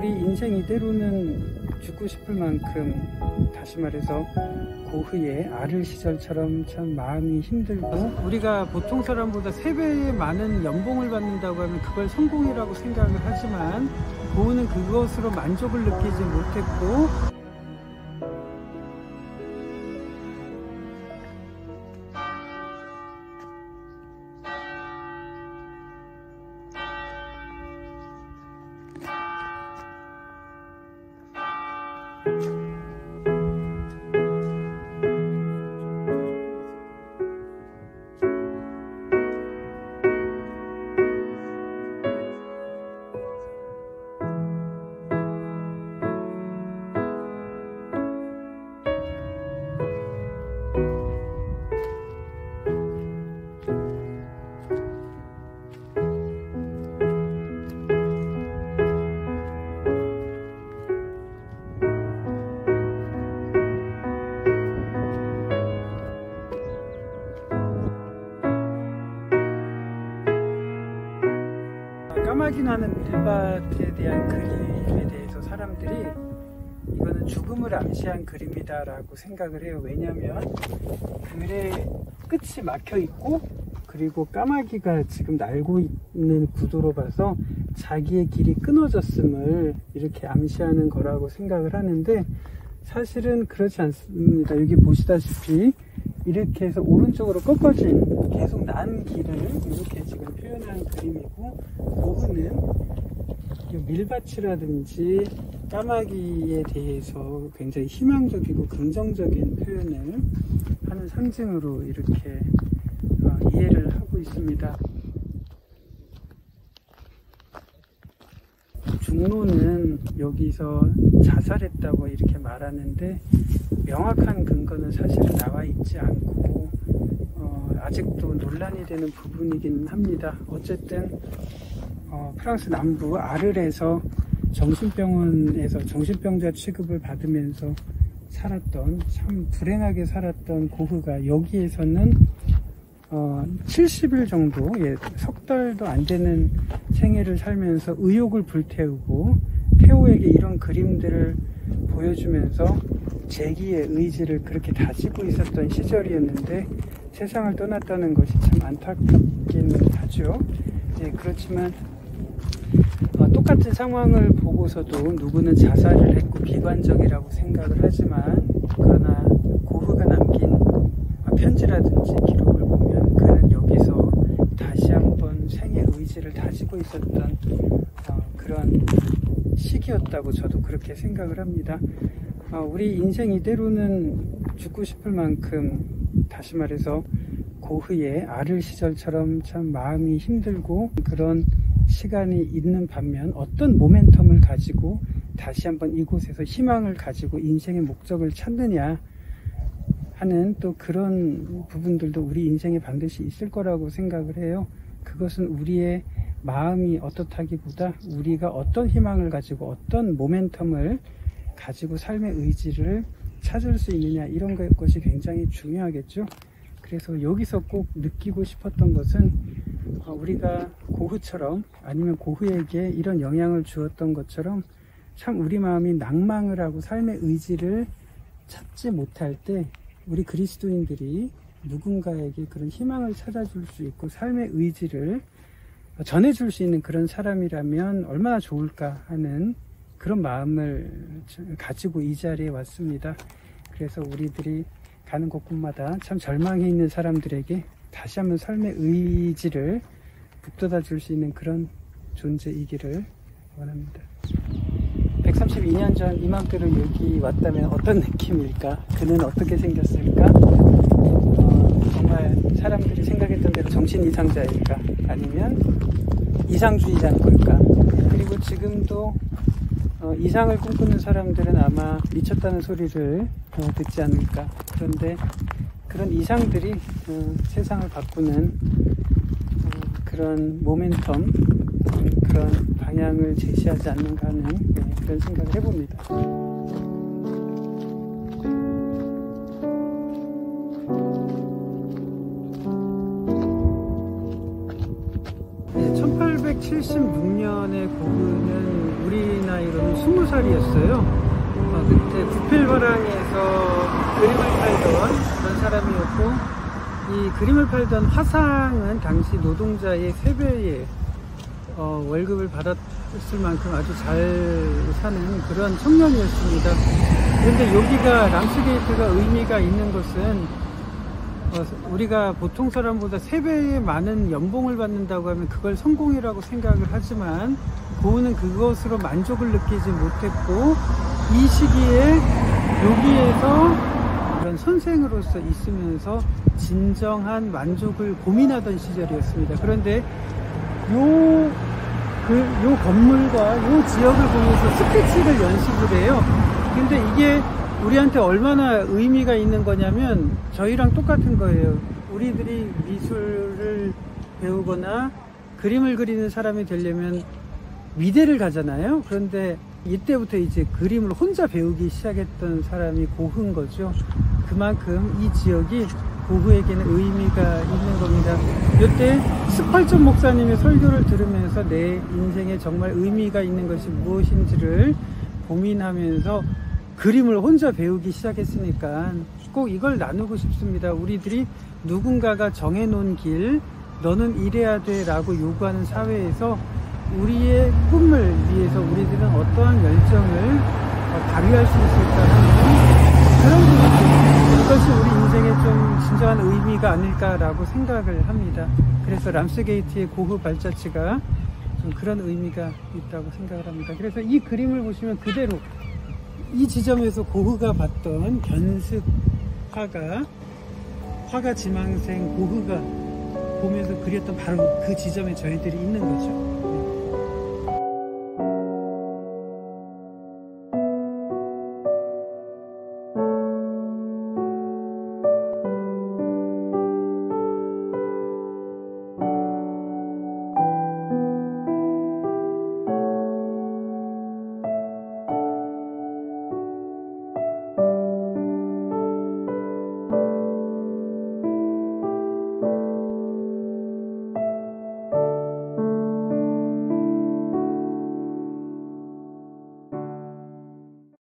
우리 인생 이대로는 죽고 싶을 만큼, 다시 말해서 고흐의 아를 시절처럼 참 마음이 힘들고, 우리가 보통 사람보다 3배의 많은 연봉을 받는다고 하면 그걸 성공이라고 생각을 하지만 고흐는 그것으로 만족을 느끼지 못했고, 까마귀 나는 밀밭에 대한 그림에 대해서 사람들이 이거는 죽음을 암시한 그림이다 라고 생각을 해요. 왜냐하면 글의 끝이 막혀 있고, 그리고 까마귀가 지금 날고 있는 구도로 봐서 자기의 길이 끊어졌음을 이렇게 암시하는 거라고 생각을 하는데, 사실은 그렇지 않습니다. 여기 보시다시피 이렇게 해서 오른쪽으로 꺾어진 계속 난 길을 이렇게 지금 표현한 그림이고, 고흐는 밀밭이라든지 까마귀에 대해서 굉장히 희망적이고 긍정적인 표현을 하는 상징으로 이렇게 이해를 하고 있습니다. 중로는 여기서 자살했다고 이렇게 말하는데 명확한 근거는 사실은 나와 있지 않고 아직도 논란이 되는 부분이긴 합니다. 어쨌든 프랑스 남부 아르에서 정신병원에서 정신병자 취급을 받으면서 살았던, 참 불행하게 살았던 고흐가 여기에서는 70일 정도, 석 달도 안 되는 생애를 살면서 의욕을 불태우고 태호에게 이런 그림들을 보여주면서 재기의 의지를 그렇게 다지고 있었던 시절이었는데 세상을 떠났다는 것이 참 안타깝긴 하죠. 그렇지만 똑같은 상황을 보고서도 누구는 자살을 했고 비관적이라고 생각을 하지만, 그러나 고흐가 남긴 편지라든지 기록을 보면 그는 여기서 다시 한번 생의 의지를 다지고 있었던 그런 시기였다고 저도 그렇게 생각을 합니다. 우리 인생 이대로는 죽고 싶을 만큼, 다시 말해서 고흐의 아를 시절처럼 참 마음이 힘들고 그런 시간이 있는 반면, 어떤 모멘텀을 가지고 다시 한번 이곳에서 희망을 가지고 인생의 목적을 찾느냐 하는 또 그런 부분들도 우리 인생에 반드시 있을 거라고 생각을 해요. 그것은 우리의 마음이 어떻다기보다 우리가 어떤 희망을 가지고 어떤 모멘텀을 가지고 삶의 의지를 찾을 수 있느냐, 이런 것이 굉장히 중요하겠죠. 그래서 여기서 꼭 느끼고 싶었던 것은 우리가 고흐처럼, 아니면 고흐에게 이런 영향을 주었던 것처럼 참 우리 마음이 낭망을 하고 삶의 의지를 찾지 못할 때 우리 그리스도인들이 누군가에게 그런 희망을 찾아줄 수 있고 삶의 의지를 전해줄 수 있는 그런 사람이라면 얼마나 좋을까 하는 그런 마음을 가지고 이 자리에 왔습니다. 그래서 우리들이 가는 곳곳마다 참 절망해 있는 사람들에게 다시 한번 삶의 의지를 북돋아 줄 수 있는 그런 존재이기를 원합니다. 132년 전 이맘때로 여기 왔다면 어떤 느낌일까? 그는 어떻게 생겼을까? 정말 사람들이 생각했던 대로 정신 이상자일까? 아니면 이상주의자인 걸까? 그리고 지금도 이상을 꿈꾸는 사람들은 아마 미쳤다는 소리를 듣지 않을까? 그런데 그런 이상들이 세상을 바꾸는 그런 모멘텀, 그런 방향을 제시하지 않는가 하는 그런 생각을 해봅니다. 1800 1876년에 고흐는 우리 나이로는 20살이었어요. 그때 구필화랑에서 그림을 팔던 그런 사람이었고, 이 그림을 팔던 화상은 당시 노동자의 3배의 월급을 받았을 만큼 아주 잘 사는 그런 청년이었습니다. 그런데 여기가 람스게이트가 의미가 있는 것은 우리가 보통 사람보다 3배의 많은 연봉을 받는다고 하면 그걸 성공이라고 생각을 하지만 고흐는 그것으로 만족을 느끼지 못했고, 이 시기에 여기에서 이런 선생으로서 있으면서 진정한 만족을 고민하던 시절이었습니다. 그런데 요 건물과 요 지역을 보면서 스케치를 연습을 해요. 근데 이게 우리한테 얼마나 의미가 있는 거냐면 저희랑 똑같은 거예요. 우리들이 미술을 배우거나 그림을 그리는 사람이 되려면 미대를 가잖아요. 그런데 이때부터 이제 그림을 혼자 배우기 시작했던 사람이 고흐인 거죠. 그만큼 이 지역이 고흐에게는 의미가 있는 겁니다. 이때 스펄전 목사님의 설교를 들으면서 내 인생에 정말 의미가 있는 것이 무엇인지를 고민하면서 그림을 혼자 배우기 시작했으니까 꼭 이걸 나누고 싶습니다. 우리들이 누군가가 정해놓은 길, 너는 이래야 돼 라고 요구하는 사회에서 우리의 꿈을 위해서 우리들은 어떠한 열정을 발휘할 수 있을까 하는 그런 부분들, 그것이 우리 인생에 좀 진정한 의미가 아닐까라고 생각을 합니다. 그래서 람스게이트의 고흐 발자취가 좀 그런 의미가 있다고 생각을 합니다. 그래서 이 그림을 보시면 그대로 이 지점에서 고흐가 봤던 견습 화가 지망생 고흐가 보면서 그렸던 바로 그 지점에 저희들이 있는 거죠.